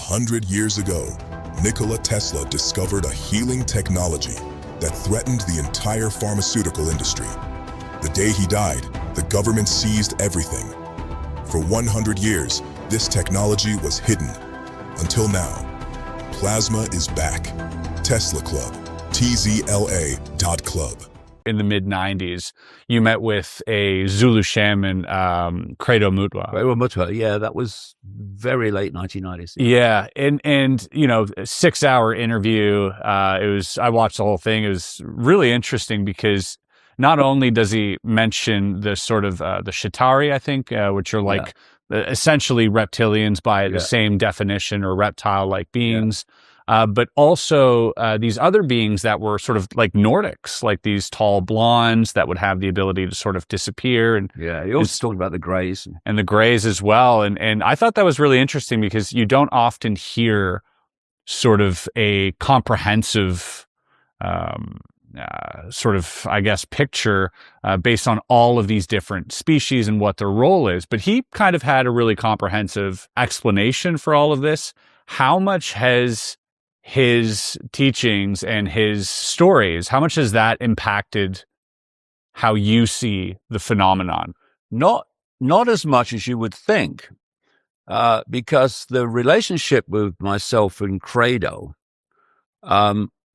100 years ago, Nikola Tesla discovered a healing technology that threatened the entire pharmaceutical industry. The day he died, the government seized everything. For 100 years, this technology was hidden. Until now, plasma is back. Tesla Club, tzla.club. In the mid-90s, you met with a Zulu shaman, Kredo Mutwa. Kredo Mutwa, yeah, that was very late 1990s. Yeah, and you know, a 6-hour interview. I watched the whole thing. It was really interesting because not only does he mention the sort of the Shatari, I think, which are like essentially reptilians by the same definition, or reptile-like beings. But also these other beings that were sort of like Nordics, like these tall blondes that would have the ability to sort of disappear. And he also talked about the Greys. And the Greys as well. And I thought that was really interesting because you don't often hear sort of a comprehensive sort of, I guess, picture based on all of these different species and what their role is. But he kind of had a really comprehensive explanation for all of this. How much has his teachings and his stories, how much has that impacted how you see the phenomenon? Not as much as you would think, because the relationship with myself and Kredo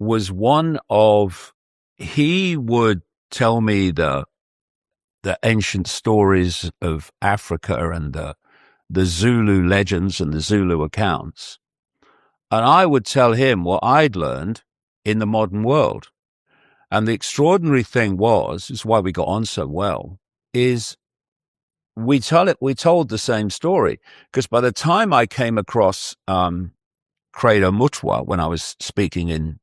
was one of, he would tell me the ancient stories of Africa and the Zulu legends and the Zulu accounts. And I would tell him what I'd learned in the modern world. And the extraordinary thing is why we got on so well, is we told the same story. Because by the time I came across Kredo Mutwa when I was speaking in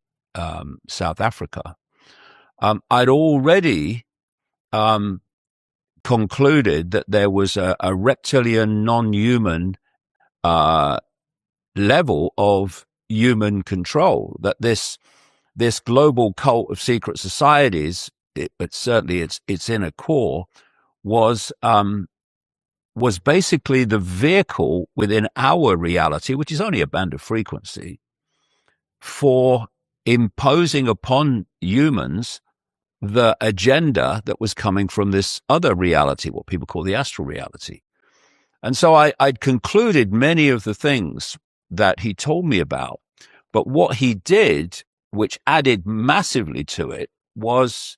South Africa, I'd already concluded that there was a reptilian, non-human level of human control, that this global cult of secret societies, but certainly its inner core, was basically the vehicle within our reality, which is only a band of frequency, for imposing upon humans the agenda that was coming from this other reality, what people call the astral reality. And so I'd concluded many of the things that he told me about. But what he did, which added massively to it, was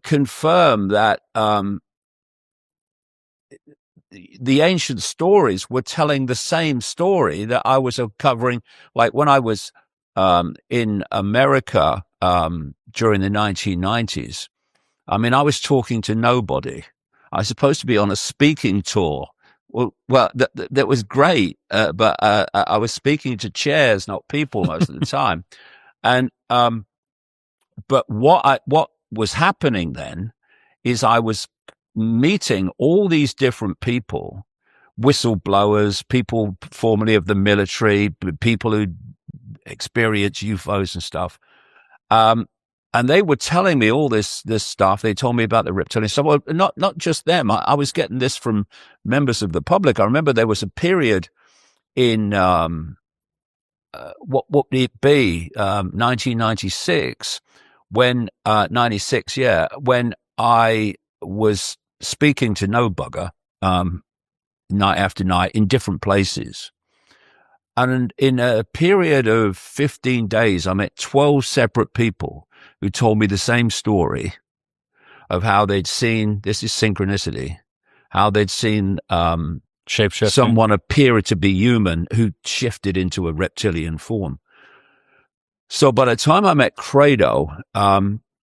confirm that the ancient stories were telling the same story that I was uncovering. Like when I was in America during the 1990s, I mean, I was talking to nobody. I was supposed to be on a speaking tour. Well, that was great, but I was speaking to chairs, not people, most of the time. And but what was happening then is I was meeting all these different people, whistleblowers, people formerly of the military, people who experience UFOs and stuff. And they were telling me all this stuff. They told me about the reptilian stuff. Well, not just them. I was getting this from members of the public. I remember there was a period in what would it be, 1996, when 96, when I was speaking to no bugger night after night in different places. And in a period of 15 days, I met 12 separate people who told me the same story of how they'd seen, this is synchronicity, how they'd seen Shapeshifting. Someone appear to be human who shifted into a reptilian form. So by the time I met Kredo,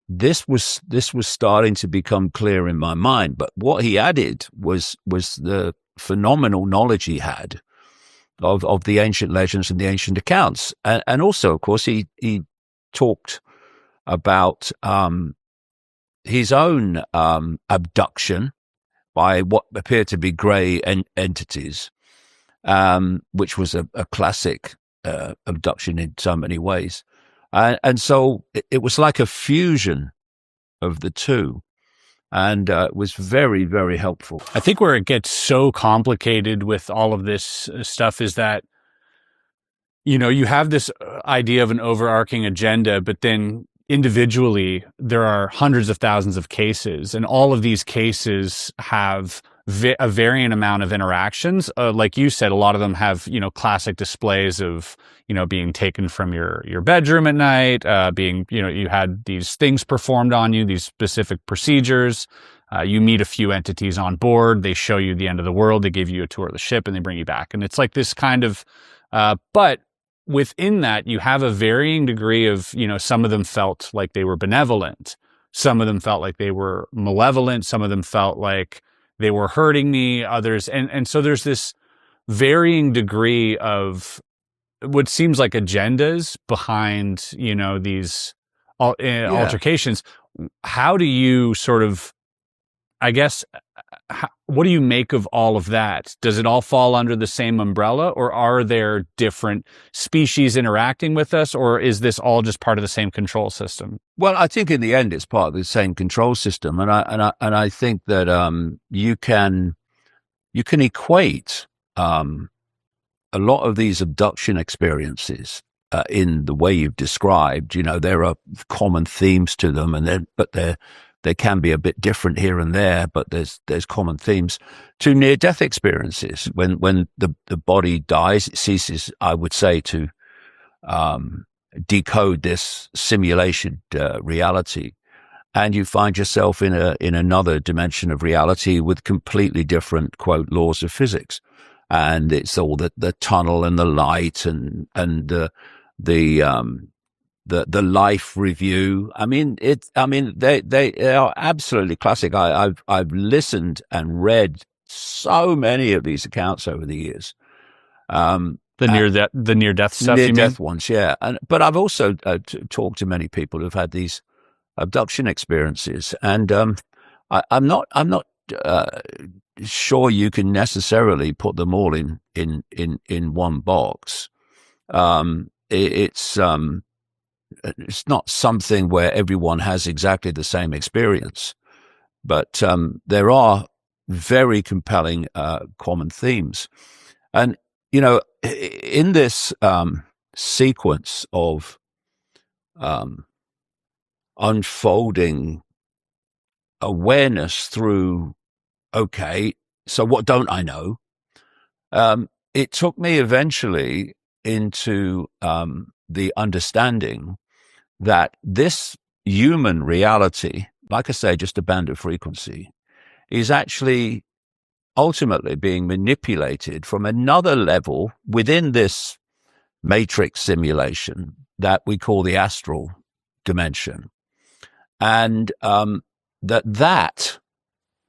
this was starting to become clear in my mind. But what he added was the phenomenal knowledge he had of the ancient legends and the ancient accounts. And also, of course, he talked about his own abduction by what appeared to be grey entities, which was a classic abduction in so many ways. And so it was like a fusion of the two. And it was very, very helpful. I think where it gets so complicated with all of this stuff is that you have this idea of an overarching agenda, but then individually there are hundreds of thousands of cases, and all of these cases have a varying amount of interactions. Like you said, a lot of them have, classic displays of, being taken from your bedroom at night, being, you had these things performed on you, these specific procedures. You meet a few entities on board. They show you the end of the world. They give you a tour of the ship and they bring you back. And it's like this kind of, but within that, you have a varying degree of, some of them felt like they were benevolent. Some of them felt like they were malevolent. Some of them felt like they were hurting me, others. And so there's this varying degree of what seems like agendas behind, these altercations. How do you sort of, I guess, what do you make of all of that? Does it all fall under the same umbrella, or are there different species interacting with us, or is this all just part of the same control system? Well, I think in the end it's part of the same control system, and I think that you can equate a lot of these abduction experiences in the way you've described. There are common themes to them, they can be a bit different here and there, but there's common themes to near-death experiences. When the body dies, it ceases, I would say, to decode this simulation reality, and you find yourself in another dimension of reality with completely different, quote, laws of physics. And it's all the tunnel and the light and the life review. I mean, they are absolutely classic. I've listened and read so many of these accounts over the years. The near death stuff. Near death ones, yeah. But I've also talked to many people who've had these abduction experiences, and I'm not sure you can necessarily put them all in one box. It's not something where everyone has exactly the same experience, but there are very compelling common themes. And, in this sequence of unfolding awareness through, okay, so what don't I know? It took me eventually into the understanding that this human reality, like I say, just a band of frequency, is actually ultimately being manipulated from another level within this matrix simulation that we call the astral dimension. And that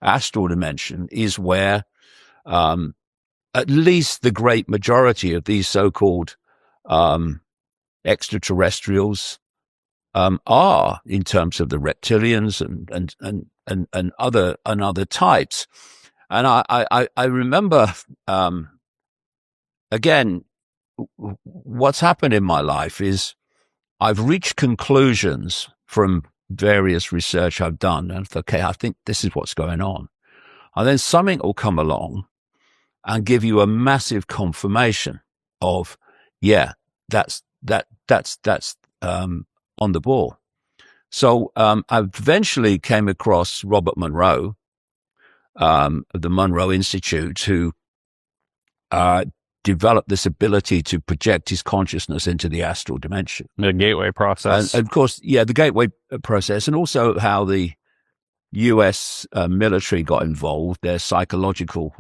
astral dimension is where at least the great majority of these so-called extraterrestrials are, in terms of the reptilians and other types. And I remember again, what's happened in my life is I've reached conclusions from various research I've done, and okay, I think this is what's going on. And then something will come along and give you a massive confirmation of, yeah, that's on the ball. So I eventually came across Robert Monroe of the Monroe Institute, who developed this ability to project his consciousness into the astral dimension. The gateway process. And of course, yeah, the gateway process, and also how the U.S. Military got involved, their psychological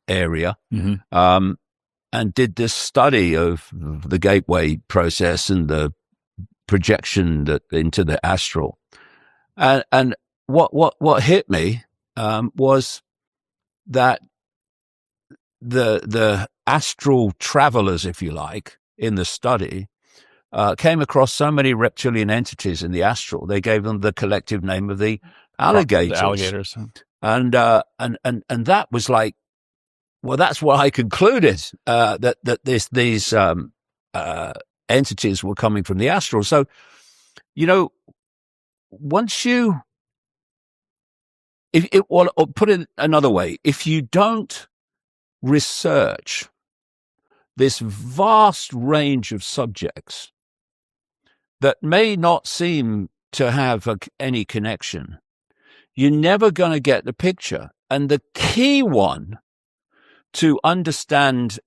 area, and did this study of the gateway process and the projection into the astral. And what hit me was that the astral travelers, if you like, in the study came across so many reptilian entities in the astral. They gave them the collective name of the alligators. The alligators. And that was like, well, that's what I concluded, that these entities were coming from the astral. So, once you, or put it another way, if you don't research this vast range of subjects that may not seem to have any connection, you're never going to get the picture. And the key one to understand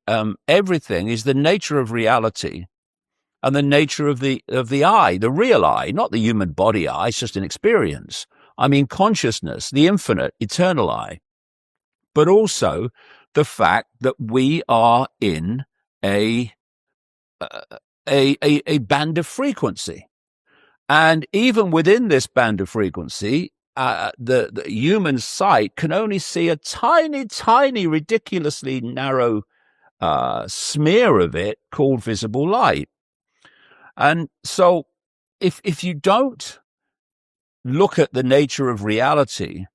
everything is the nature of reality and the nature of the I, the real I, not the human body I. It's just an experience. I mean, consciousness, the infinite, eternal I, but also the fact that we are in a band of frequency. And even within this band of frequency, the human sight can only see a tiny, tiny, ridiculously narrow smear of it called visible light. And so if you don't look at the nature of reality,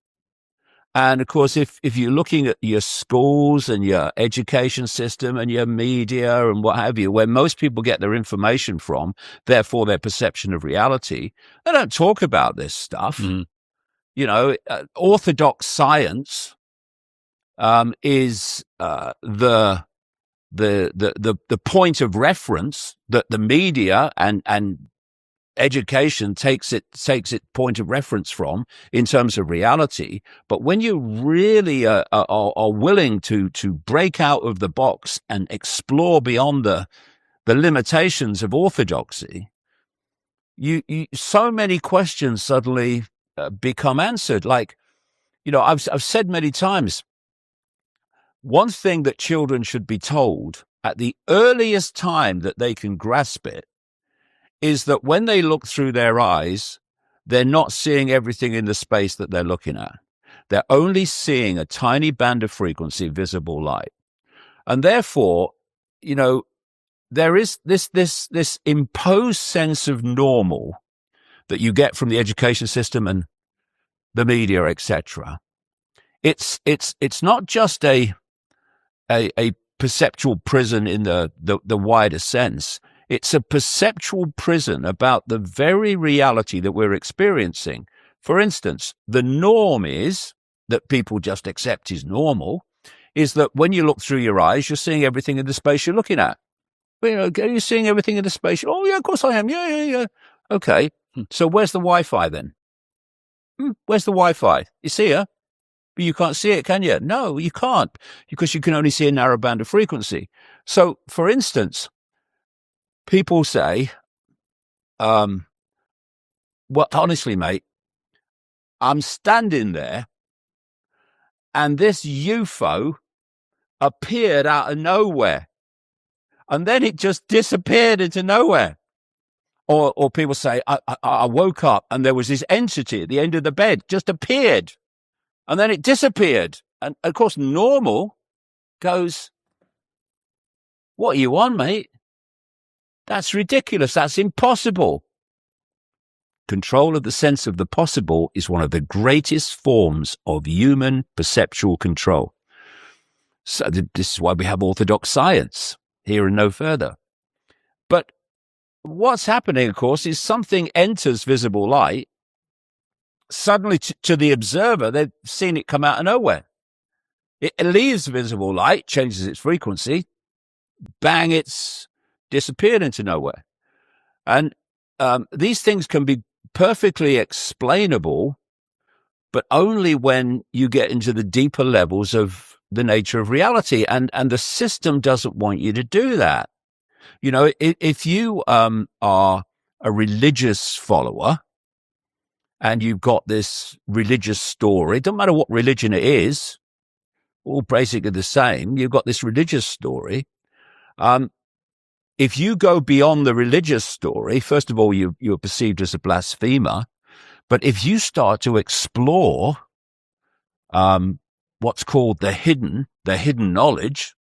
and of course, if you're looking at your schools and your education system and your media and what have you, where most people get their information from, therefore their perception of reality, they don't talk about this stuff. Mm. You know, orthodox science is the point of reference that the media and education takes its point of reference from in terms of reality. But when you really are willing to break out of the box and explore beyond the limitations of orthodoxy, you so many questions suddenly become answered. Like, you know, I've said many times, one thing that children should be told at the earliest time that they can grasp it is that when they look through their eyes, they're not seeing everything in the space that they're looking at. They're only seeing a tiny band of frequency, visible light. And therefore, you know, there is this imposed sense of normal that you get from the education system and the media, etc. It's not just a perceptual prison in the wider sense. It's a perceptual prison about the very reality that we're experiencing. For instance, the norm is that people just accept is normal, is that when you look through your eyes, you're seeing everything in the space you're looking at. You know, are you seeing everything in the space? Oh, yeah, of course I am. Yeah. Okay. So where's the Wi-Fi then? Where's the Wi-Fi? You see her? But you can't see it, can you? No, you can't, because you can only see a narrow band of frequency. So, for instance, people say, well, honestly, mate, I'm standing there and this UFO appeared out of nowhere and then it just disappeared into nowhere. Or people say, I woke up and there was this entity at the end of the bed, just appeared and then it disappeared. And of course, normal goes, what are you on, mate? That's ridiculous. That's impossible. Control of the sense of the possible is one of the greatest forms of human perceptual control. So this is why we have orthodox science, here and no further. But what's happening, of course, is something enters visible light. Suddenly, to the observer, they've seen it come out of nowhere. It leaves visible light, changes its frequency, bang, it's disappeared into nowhere. And these things can be perfectly explainable, but only when you get into the deeper levels of the nature of reality. And the system doesn't want you to do that. You know, if you are a religious follower and you've got this religious story, it doesn't matter what religion it is, all basically the same, you've got this religious story. If you go beyond the religious story, first of all, you're perceived as a blasphemer. But if you start to explore what's called the hidden knowledge,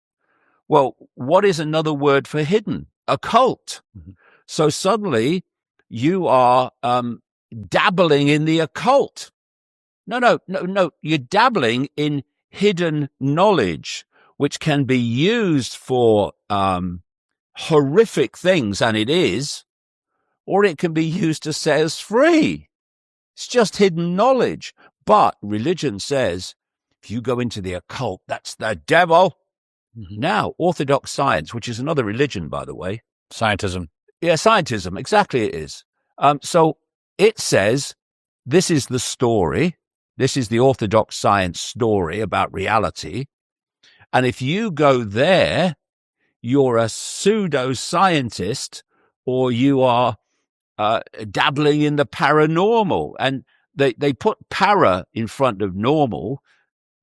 well, what is another word for hidden? Occult. Mm-hmm. So suddenly you are dabbling in the occult. No. You're dabbling in hidden knowledge, which can be used for horrific things, and it is, or it can be used to set us free. It's just hidden knowledge. But religion says, if you go into the occult, that's the devil. Now, orthodox science, which is another religion, by the way. Scientism. Yeah, scientism. Exactly, it is. So it says this is the story. This is the orthodox science story about reality. And if you go there, you're a pseudo-scientist, or you are dabbling in the paranormal. And they put para in front of normal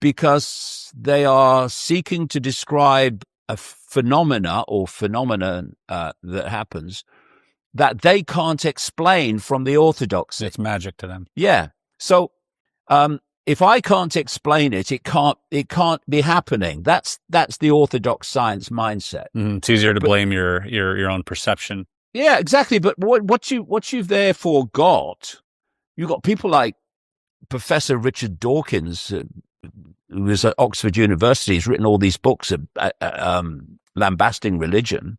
because they are seeking to describe a phenomena or phenomenon that happens that they can't explain from the orthodoxy. It's magic to them. Yeah. So if I can't explain it, it can't be happening. That's the orthodox science mindset. It's easier to blame your own perception. Yeah, exactly. But what you've therefore got, you've got people like Professor Richard Dawkins, who is at Oxford University. He's written all these books lambasting religion.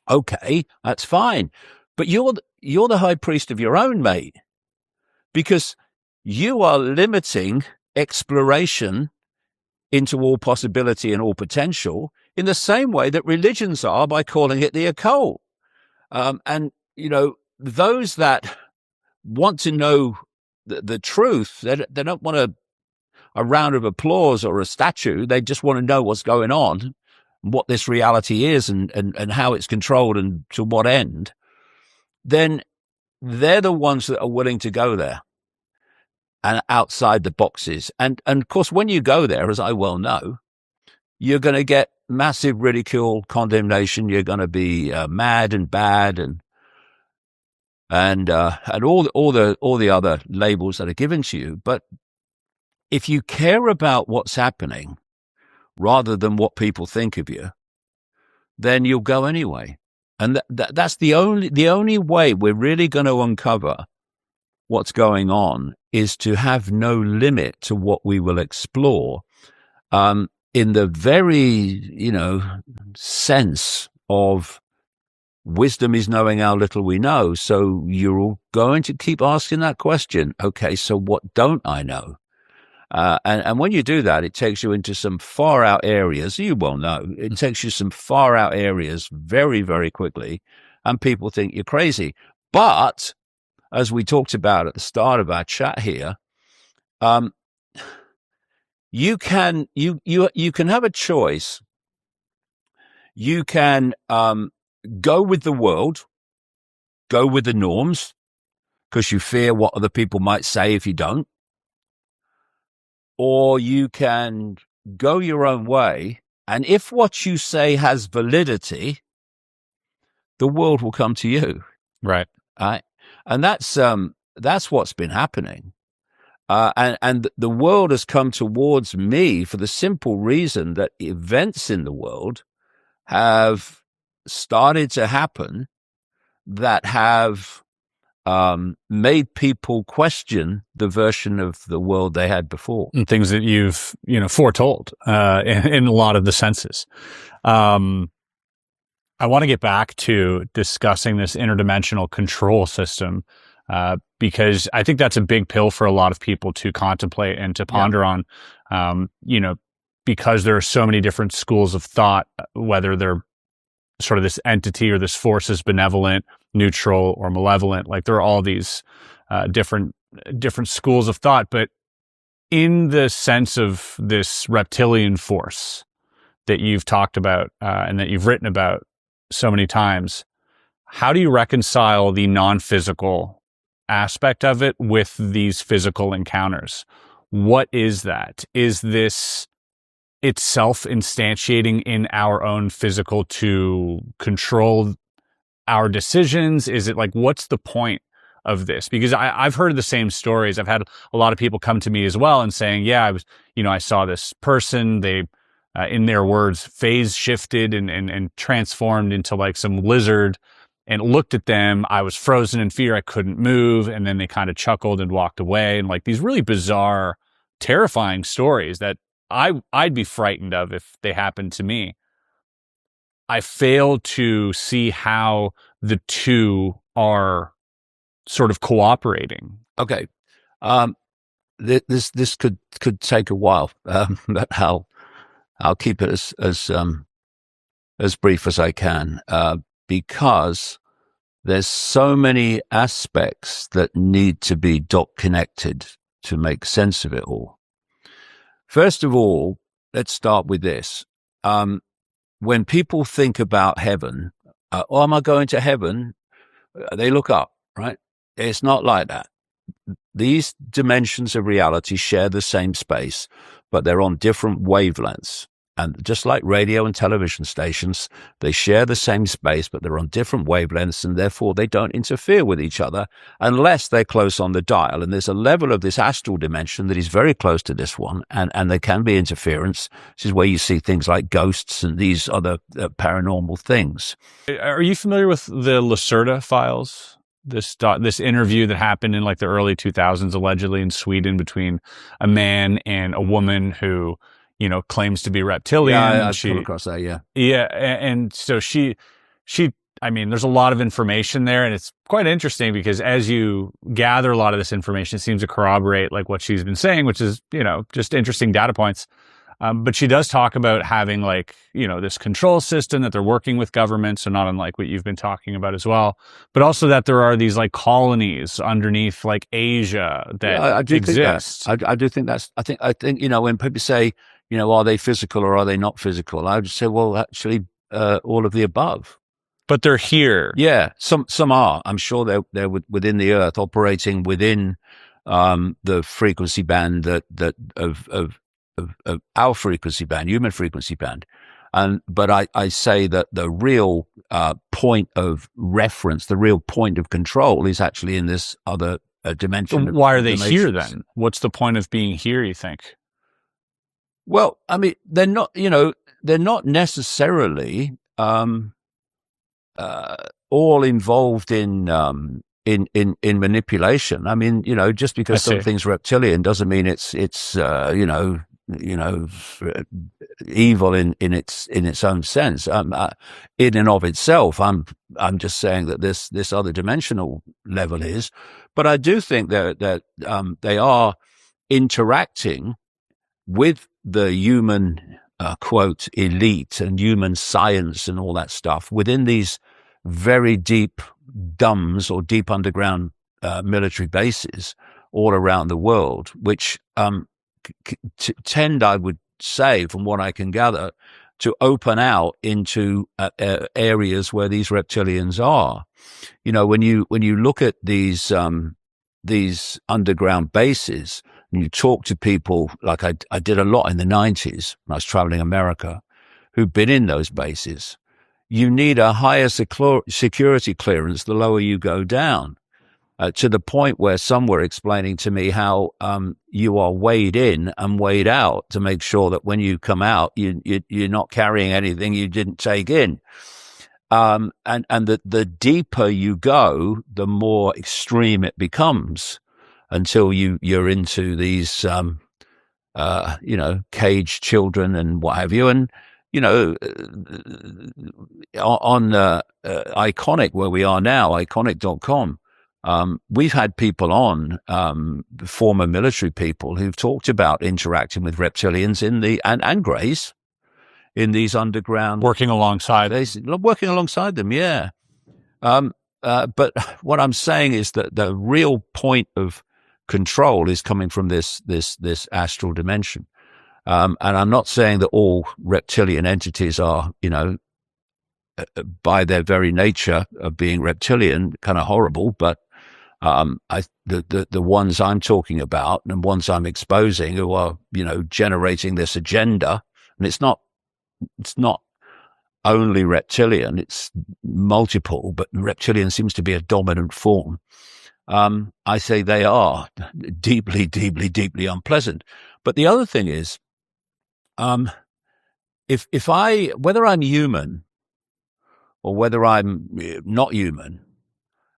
Okay, that's fine. But you're the high priest of your own, mate, because you are limiting exploration into all possibility and all potential in the same way that religions are by calling it the occult. And, those that want to know the truth, they don't want a round of applause or a statue. They just want to know what's going on, what this reality is and how it's controlled and to what end. Then they're the ones that are willing to go there and outside the boxes. And of course, when you go there, as I well know, you're going to get massive ridicule, condemnation. You're going to be mad and bad and all the other labels that are given to you. But if you care about what's happening rather than what people think of you, then you'll go anyway. And that's the only way we're really going to uncover what's going on is to have no limit to what we will explore, in the very, sense of wisdom is knowing how little we know. So you're all going to keep asking that question. Okay, so what don't I know? And when you do that, it takes you into some far out areas. You well know it takes you some far out areas very, very quickly, and people think you're crazy. But as we talked about at the start of our chat here, you can have a choice. You can go with the world, go with the norms, because you fear what other people might say if you don't. Or you can go your own way, and if what you say has validity, the world will come to you. Right. And that's what's been happening. And the world has come towards me for the simple reason that events in the world have started to happen that have made people question the version of the world they had before. And things that you've, foretold in a lot of the senses. I want to get back to discussing this interdimensional control system because I think that's a big pill for a lot of people to contemplate and to ponder on, because there are so many different schools of thought, whether they're sort of this entity or this force is benevolent, neutral, or malevolent. Like there are all these different schools of thought, but in the sense of this reptilian force that you've talked about and that you've written about so many times, how do you reconcile the non-physical aspect of it with these physical encounters? What is that? Is this itself instantiating in our own physical to control our decisions? Is it like, what's the point of this? Because I've heard the same stories. I've had a lot of people come to me as well and saying, yeah, I saw this person, they, in their words, phase shifted and transformed into like some lizard, and looked at them. I was frozen in fear. I couldn't move. And then they kind of chuckled and walked away. And like these really bizarre, terrifying stories that I'd be frightened of if they happened to me. I fail to see how the two are sort of cooperating. Okay. This could take a while. But I'll keep it as brief as I can, because there's so many aspects that need to be connected to make sense of it all. First of all, let's start with this. When people think about heaven, oh, am I going to heaven? They look up, right? It's not like that. These dimensions of reality share the same space, but they're on different wavelengths. And just like radio and television stations, they share the same space, but they're on different wavelengths, and therefore they don't interfere with each other unless they're close on the dial. And there's a level of this astral dimension that is very close to this one, and there can be interference. This is where you see things like ghosts and these other paranormal things. Are you familiar with the Lacerda files? This interview that happened in like the early 2000s, allegedly in Sweden, between a man and a woman who, claims to be reptilian. Yeah, I've come across that. Yeah. Yeah. And so she, I mean, there's a lot of information there, and it's quite interesting because as you gather a lot of this information, it seems to corroborate like what she's been saying, which is, just interesting data points. But she does talk about having like, this control system that they're working with governments, so not unlike what you've been talking about as well, but also that there are these like colonies underneath like Asia that I do exist. Think that. I do think that's, I think, when people say, are they physical or are they not physical? I would say, well, actually, all of the above. But they're here. Yeah, some are. I'm sure they're within the earth, operating within the frequency band that of our frequency band, human frequency band. But I say that the real point of reference, the real point of control is actually in this other dimension. So why are they here then? What's the point of being here, you think? Well, I mean, they're not necessarily all involved in manipulation. I mean, just because something's reptilian doesn't mean it's evil in its own sense. In and of itself, I'm just saying that this other dimensional level is, but I do think that they are interacting with the human quote elite and human science and all that stuff within these very deep DUMBs or deep underground military bases all around the world, which tend, I would say, from what I can gather, to open out into areas where these reptilians are. When you look at these underground bases and you talk to people, like I did a lot in the 90s when I was traveling America, who've been in those bases, you need a higher security clearance the lower you go down. To the point where some were explaining to me how you are weighed in and weighed out to make sure that when you come out, you're not carrying anything you didn't take in. And the deeper you go, the more extreme it becomes, until you're into these caged children and what have you. And on Iconic, where we are now, iconic.com. We've had people on, former military people, who've talked about interacting with reptilians and greys in these underground, working alongside them. Yeah. But what I'm saying is that the real point of control is coming from this astral dimension. And I'm not saying that all reptilian entities are, by their very nature of being reptilian, kind of horrible, but the ones I'm talking about and ones I'm exposing who are, generating this agenda, and it's not only reptilian, it's multiple, but reptilian seems to be a dominant form. I say they are deeply, deeply, deeply unpleasant. But the other thing is, whether I'm human or whether I'm not human,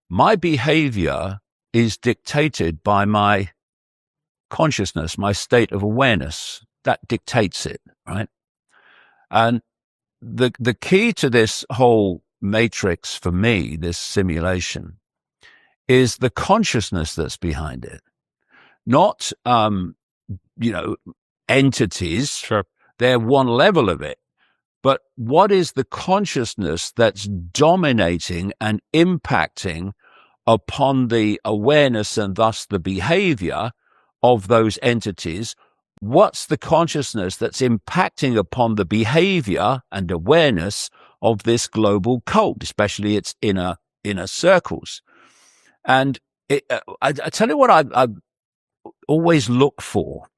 my behavior is dictated by my consciousness, my state of awareness. That dictates it, right? And the key to this whole matrix for me, this simulation, is the consciousness that's behind it. Not, entities sure, They're one level of it. But what is the consciousness that's dominating and impacting upon the awareness and thus the behavior of those entities? What's the consciousness that's impacting upon the behavior and awareness of this global cult, especially its inner circles? And I tell you what I've always looked for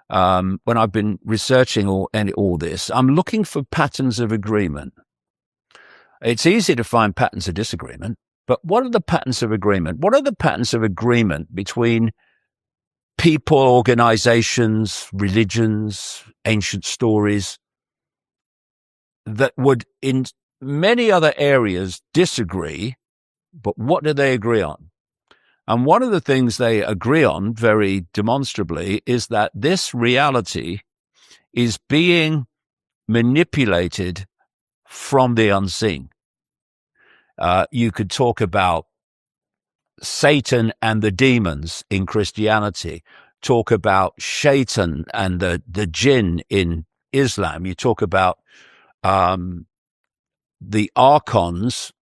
when I've been researching all this. I'm looking for patterns of agreement. It's easy to find patterns of disagreement, but what are the patterns of agreement? What are the patterns of agreement between people, organizations, religions, ancient stories that would in many other areas disagree, but what do they agree on? And one of the things they agree on very demonstrably is that this reality is being manipulated from the unseen. You could talk about Satan and the demons in Christianity, talk about Shaitan and the jinn in Islam. You talk about the archons,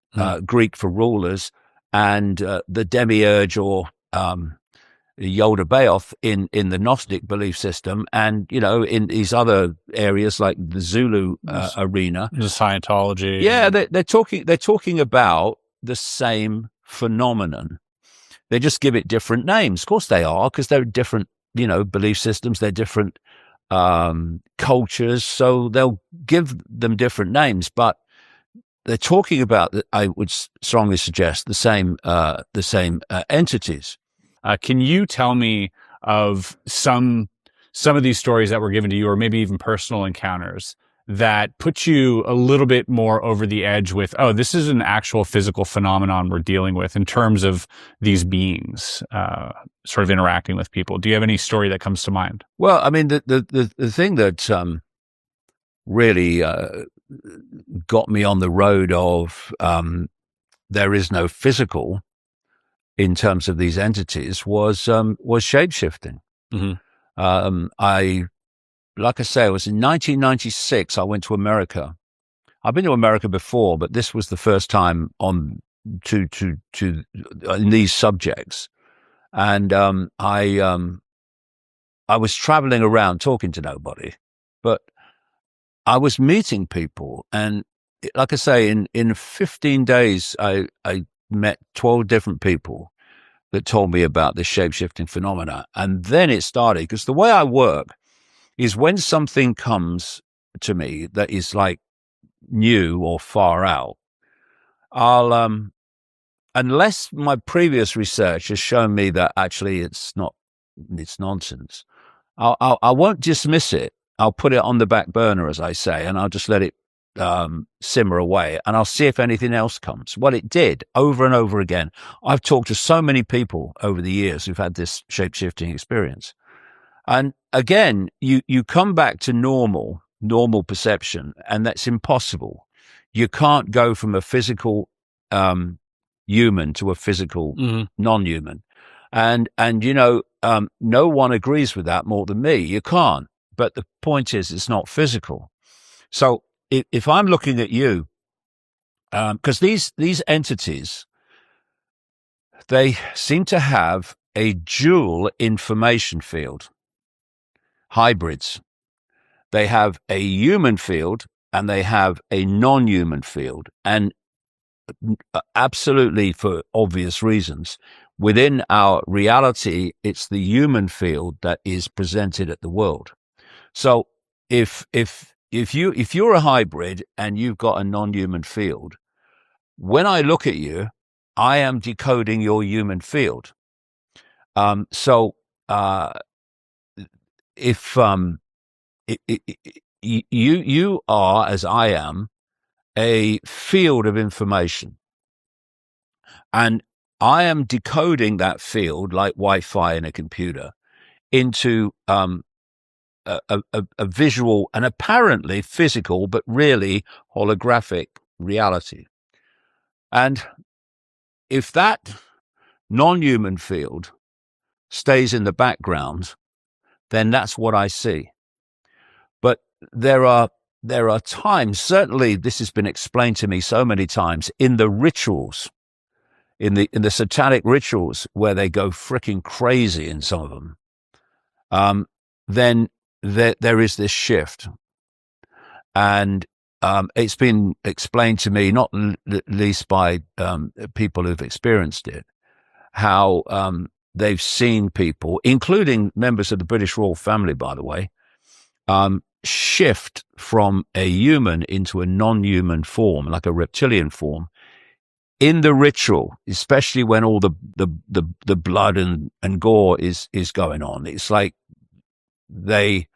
Greek for rulers, and the demiurge or Yoda-Baoth in the Gnostic belief system, and in these other areas like the Zulu arena, The Scientology. Yeah, they're talking about the same phenomenon. They just give it different names. Of course, they are, because they're different, belief systems. They're different cultures, so they'll give them different names, but they're talking about, I would strongly suggest, the same entities. Can you tell me of some of these stories that were given to you, or maybe even personal encounters that put you a little bit more over the edge with, oh, this is an actual physical phenomenon we're dealing with in terms of these beings sort of interacting with people? Do you have any story that comes to mind? Well, I mean, the thing that really got me on the road of there is no physical in terms of these entities was shapeshifting. Mm-hmm. Like I say, it was in 1996. I went to America. I've been to America before, but this was the first time on to in these subjects. And I was traveling around talking to nobody, but I was meeting people. And like I say, in 15 days, I met 12 different people that told me about this shape-shifting phenomena. And then it started, because the way I work is when something comes to me that is like new or far out, I'll, unless my previous research has shown me that actually it's nonsense, I won't dismiss it. I'll put it on the back burner, as I say, and I'll just let it simmer away, and I'll see if anything else comes. Well, it did over and over again. I've talked to so many people over the years who've had this shape-shifting experience. And again, you come back to normal perception, and that's impossible. You can't go from a physical human to a physical non-human. And no one agrees with that more than me. You can't. But the point is, it's not physical. So if I'm looking at you, because these entities, they seem to have a dual information field. Hybrids. They have a human field and they have a non-human field. And absolutely, for obvious reasons, within our reality, it's the human field that is presented at the world. So if you're a hybrid and you've got a non-human field, when I look at you, I am decoding your human field. If you are, as I am, a field of information, and I am decoding that field like Wi-Fi in a computer into a visual and apparently physical, but really holographic reality. And if that non-human field stays in the background, then that's what I see. But there are times, certainly this has been explained to me so many times, in the rituals, in the satanic rituals, where they go freaking crazy in some of them, then there is this shift. And it's been explained to me, not least by people who've experienced it, how they've seen people, including members of the British royal family, by the way, shift from a human into a non-human form, like a reptilian form, in the ritual, especially when all the blood and gore is going on. It's like that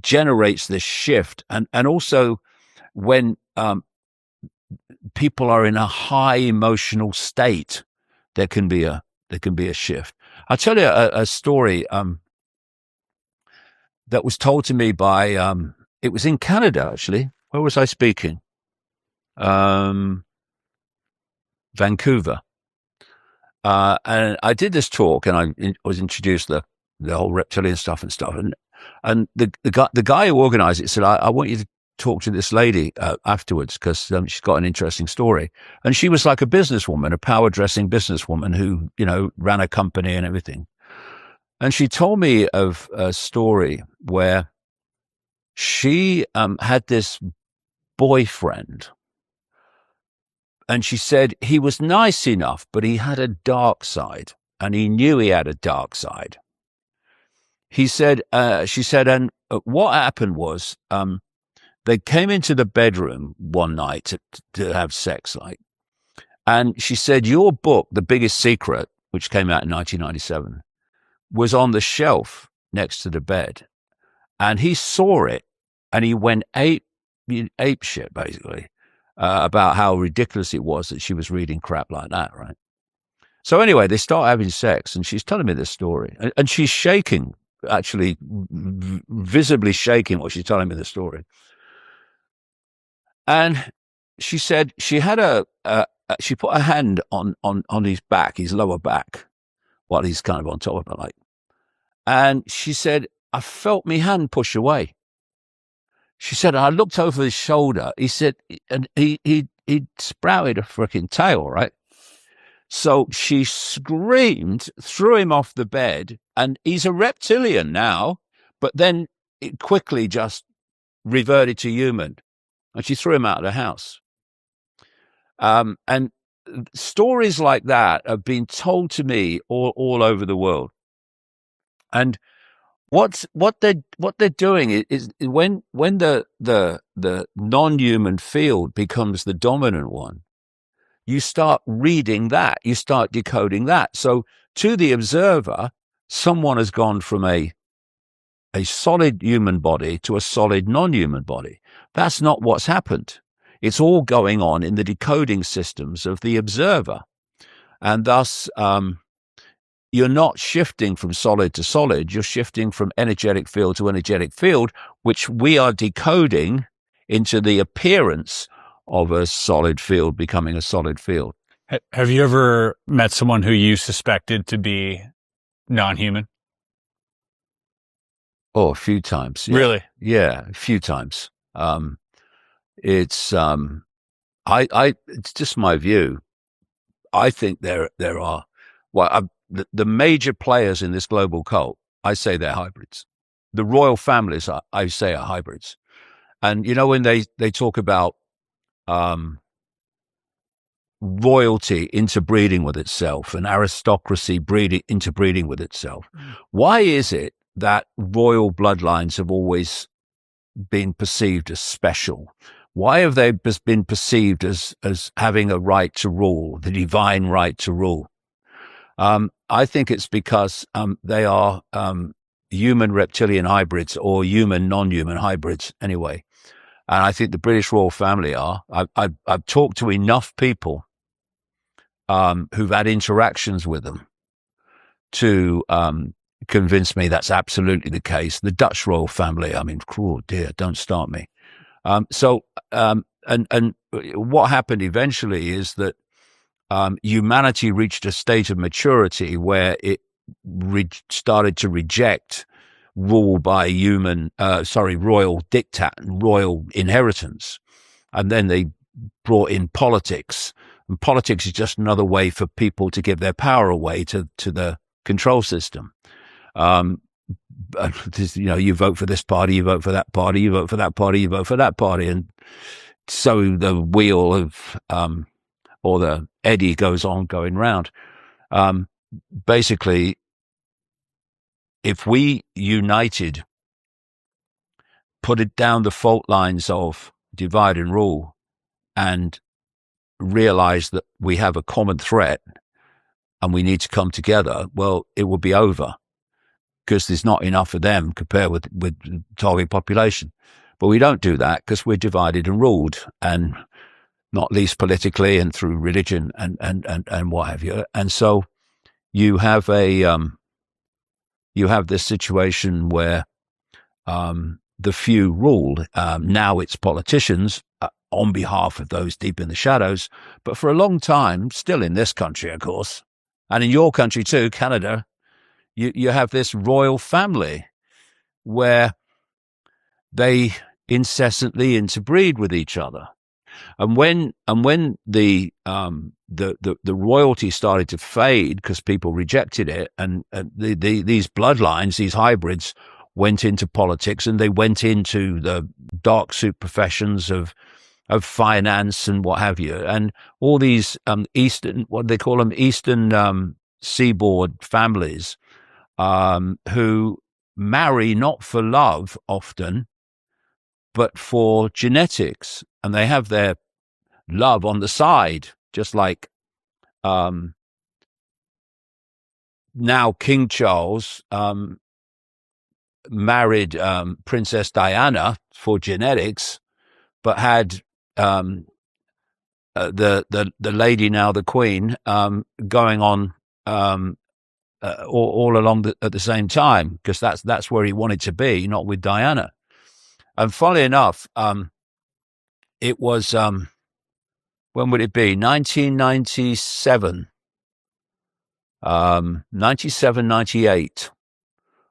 generates this shift, and also when people are in a high emotional state, there can be a shift. I'll tell you a story that was told to me by it was in Canada, actually. Where was I speaking? Vancouver. And I did this talk, and I was introduced the whole reptilian stuff, and the guy who organized it said, I want you to talk to this lady afterwards, because she's got an interesting story. And she was like a businesswoman, a power dressing businesswoman who, ran a company and everything. And she told me of a story where she had this boyfriend, and she said he was nice enough, but he had a dark side, and he knew he had a dark side. She said, and what happened was, they came into the bedroom one night to have sex, and she said, your book, The Biggest Secret, which came out in 1997, was on the shelf next to the bed, and he saw it, and he went ape shit, basically, about how ridiculous it was that she was reading crap like that, right? So anyway, they start having sex, and she's telling me this story, and she's shaking, actually visibly shaking while she's telling me the story. And she said she had she put a hand on his back, his lower back, while he's kind of on top of her, and she said, I felt my hand push away. She said, I looked over his shoulder. He said, and he sprouted a freaking tail, right? So she screamed, threw him off the bed, and he's a reptilian now, but then it quickly just reverted to human, and she threw him out of the house. And stories like that have been told to me all over the world. And what they're doing is when the non-human field becomes the dominant one, you start reading that, you start decoding that. So to the observer, someone has gone from a solid human body to a solid non-human body. That's not what's happened. It's all going on in the decoding systems of the observer. And thus, you're not shifting from solid to solid, you're shifting from energetic field to energetic field, which we are decoding into the appearance of a solid field becoming a solid field. Have you ever met someone who you suspected to be non-human? Oh, a few times. Yeah. Really? Yeah, a few times. It's just my view. I think there are, the major players in this global cult, I say they're hybrids. The royal families, I say, are hybrids. And when they talk about royalty interbreeding with itself and aristocracy interbreeding with itself, why is it that royal bloodlines have always been perceived as special? Why have they been perceived as having a right to rule, the divine right to rule? I think it's because they are human reptilian hybrids, or human non-human hybrids anyway. And I think the British royal family are. I've talked to enough people who've had interactions with them to convince me that's absolutely the case. The Dutch royal family, oh dear, don't start me. And what happened eventually is that humanity reached a state of maturity where it started to reject rule by royal diktat and royal inheritance. And then they brought in politics. And politics is just another way for people to give their power away to the control system. You vote for this party, you vote for that party, you vote for that party, you vote for that party. And so the wheel of, or the eddy goes on going round. Basically, if we united, put it down the fault lines of divide and rule, and realize that we have a common threat and we need to come together, well, it will be over, because there's not enough of them compared with target population. But we don't do that because we're divided and ruled, and not least politically and through religion and what have you. And so you have this situation where the few rule. Now it's politicians on behalf of those deep in the shadows. But for a long time, still in this country, of course, and in your country too, Canada, you have this royal family where they incessantly interbreed with each other. And when the royalty started to fade because people rejected it, and these bloodlines, these hybrids, went into politics, and they went into the dark suit professions of finance and what have you, and all these Eastern, what they call them, Eastern seaboard families, who marry not for love often, but for genetics, and they have their love on the side, just like now King Charles married Princess Diana for genetics, but had the lady, now the Queen, going on all along at the same time, because that's where he wanted to be, not with Diana. And funnily enough, it was, when would it be? 1997, 98,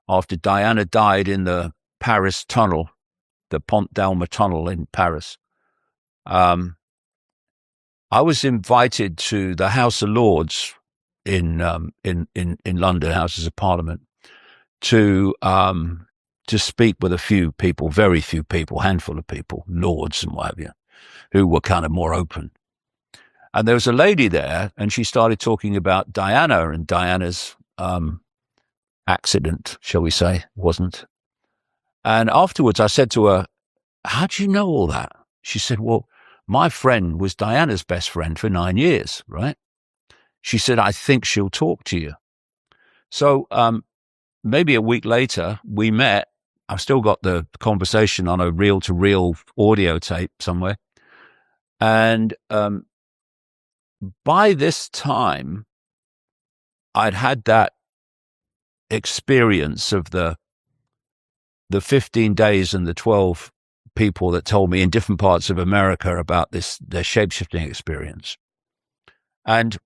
after Diana died in the Paris tunnel, the Pont d'Alma tunnel in Paris. I was invited to the House of Lords in London, Houses of Parliament, to speak with a few people, very few people, handful of people, lords and what have you, who were kind of more open. And there was a lady there, and she started talking about Diana and Diana's accident, shall we say, wasn't. And afterwards I said to her, "How do you know all that?" She said, "Well, my friend was Diana's best friend for 9 years, right?" She said, "I think she'll talk to you." So maybe a week later, we met. I've still got the conversation on a reel-to-reel audio tape somewhere. And by this time, I'd had that experience of the 15 days and the 12 people that told me in different parts of America about their shape-shifting experience. And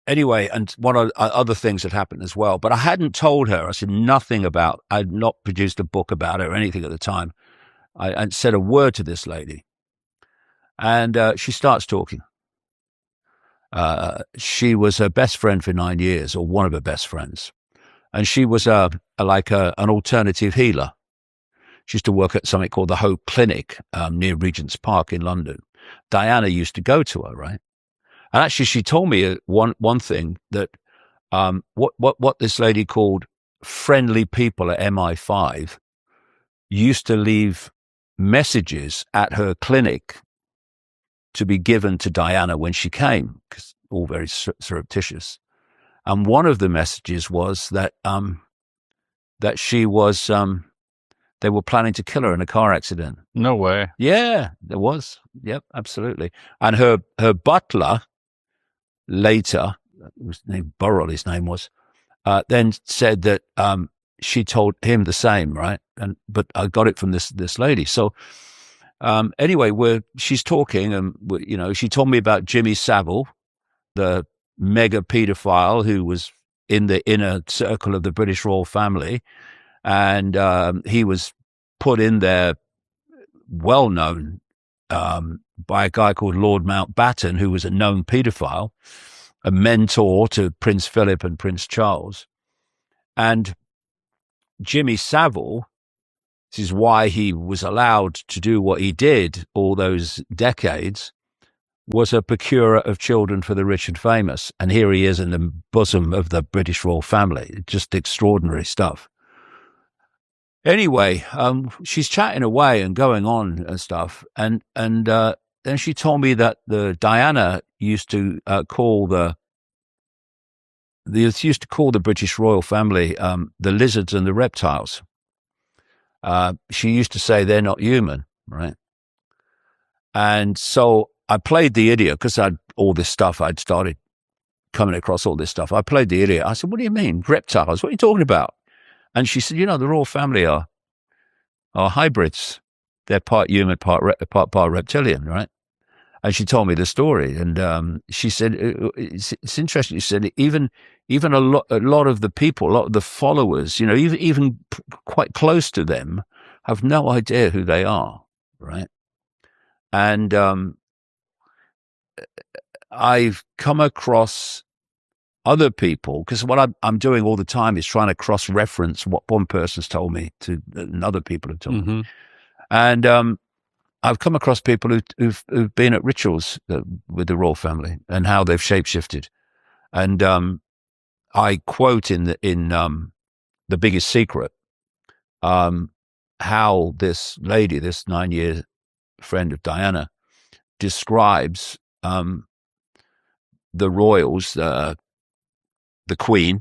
anyway, and one of other things had happened as well, but I hadn't told her. I said nothing about, I'd not produced a book about it or anything at the time. I hadn't said a word to this lady. And she starts talking. She was her best friend for 9 years, or one of her best friends. And she was an alternative healer. She used to work at something called the Hope Clinic near Regent's Park in London. Diana used to go to her, right? And actually, she told me one thing, that what this lady called friendly people at MI5 used to leave messages at her clinic to be given to Diana when she came, because all very surreptitious. And one of the messages was that she was they were planning to kill her in a car accident. No way. Yeah, there was. Yep, absolutely. And her butler later, his name Burrell, his name was, then said that she told him the same, right? But I got it from this lady. So anyway, she's talking, and she told me about Jimmy Savile, the mega pedophile who was in the inner circle of the British royal family, And he was put in there, well known, by a guy called Lord Mountbatten, who was a known paedophile, a mentor to Prince Philip and Prince Charles. And Jimmy Savile, this is why he was allowed to do what he did all those decades, was a procurer of children for the rich and famous. And here he is in the bosom of the British royal family. Just extraordinary stuff. Anyway, she's chatting away and going on and stuff. And then she told me that the Diana used to call the British royal family the lizards and the reptiles. She used to say they're not human, right? And so I played the idiot because I'd started coming across all this stuff. I played the idiot. I said, "What do you mean, reptiles? What are you talking about?" And she said, "The royal family are hybrids. They're part human, part reptilian, right?" And she told me the story, and she said it's interesting. She said even a lot of the people, a lot of the followers, even quite close to them, have no idea who they are, right? And I've come across other people, because what I'm doing all the time is trying to cross-reference what one person's told me to another people have told me. And I've come across people who've been at rituals with the royal family and how they've shapeshifted. And I quote in The Biggest Secret, how this lady, this 9-year friend of Diana, describes the royals, the Queen,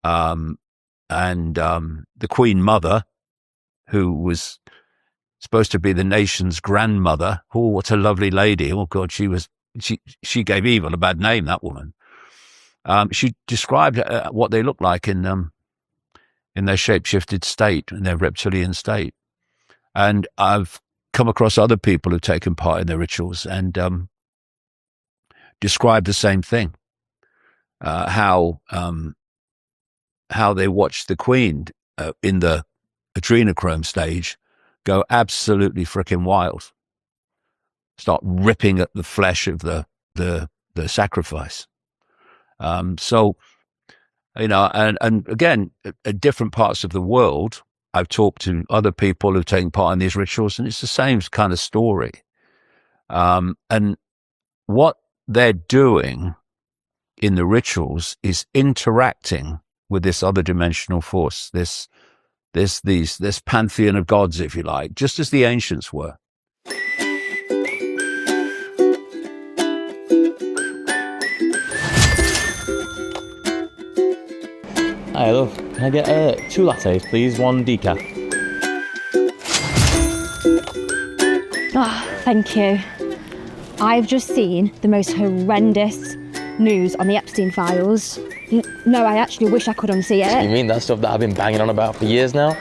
and the Queen Mother, who was supposed to be the nation's grandmother. Oh, what a lovely lady! Oh God, she gave evil a bad name, that woman. She described what they looked like in their shape-shifted state, in their reptilian state. And I've come across other people who've taken part in their rituals and described the same thing. How they watched the Queen in the adrenochrome stage go absolutely freaking wild, start ripping at the flesh of the sacrifice. So, and again, at different parts of the world, I've talked to other people who've taken part in these rituals, and it's the same kind of story. And what they're doing in the rituals is interacting with this other dimensional force, this pantheon of gods, if you like, just as the ancients were. Hi, love. Can I get 2 lattes, please? 1 decaf. Thank you. I've just seen the most horrendous news on the Epstein files. No, I actually wish I could unsee it. You mean that stuff that I've been banging on about for years now?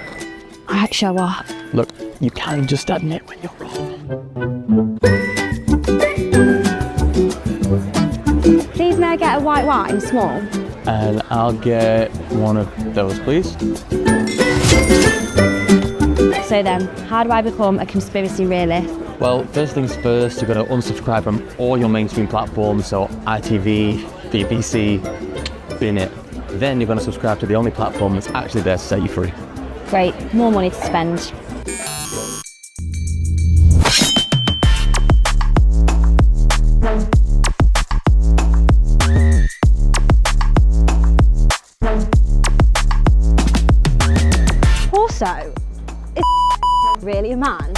Alright, show up. Look, you can just admit when you're wrong. Please may I get a white wine, small? And I'll get 1 of those, please. So then, how do I become a conspiracy realist? Well, first things first, you've got to unsubscribe from all your mainstream platforms, so ITV, BBC, bin it. Then you're going to subscribe to the only platform that's actually there to set you free. Great, more money to spend. Also, is really a man?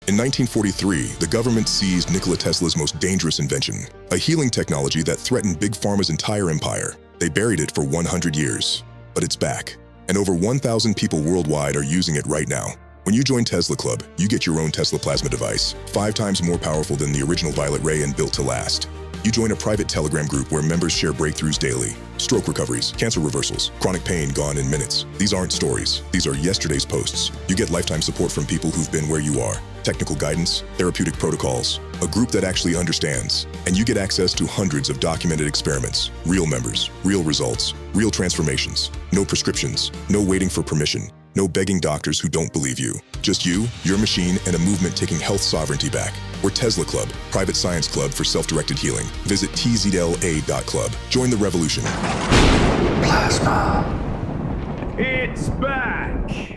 In 1943, the government seized Nikola Tesla's most dangerous invention, a healing technology that threatened Big Pharma's entire empire. They buried it for 100 years, but it's back, and over 1,000 people worldwide are using it right now. When you join Tesla Club, you get your own Tesla plasma device, 5 times more powerful than the original Violet Ray and built to last. You join a private Telegram group where members share breakthroughs daily. Stroke recoveries, cancer reversals, chronic pain gone in minutes. These aren't stories. These are yesterday's posts. You get lifetime support from people who've been where you are. Technical guidance, therapeutic protocols, a group that actually understands. And you get access to hundreds of documented experiments, real members, real results, real transformations. No prescriptions, no waiting for permission, no begging doctors who don't believe you. Just you, your machine, and a movement taking health sovereignty back. We're Tesla Club, private science club for self-directed healing. Visit tzla.club. Join the revolution. Plasma. It's back!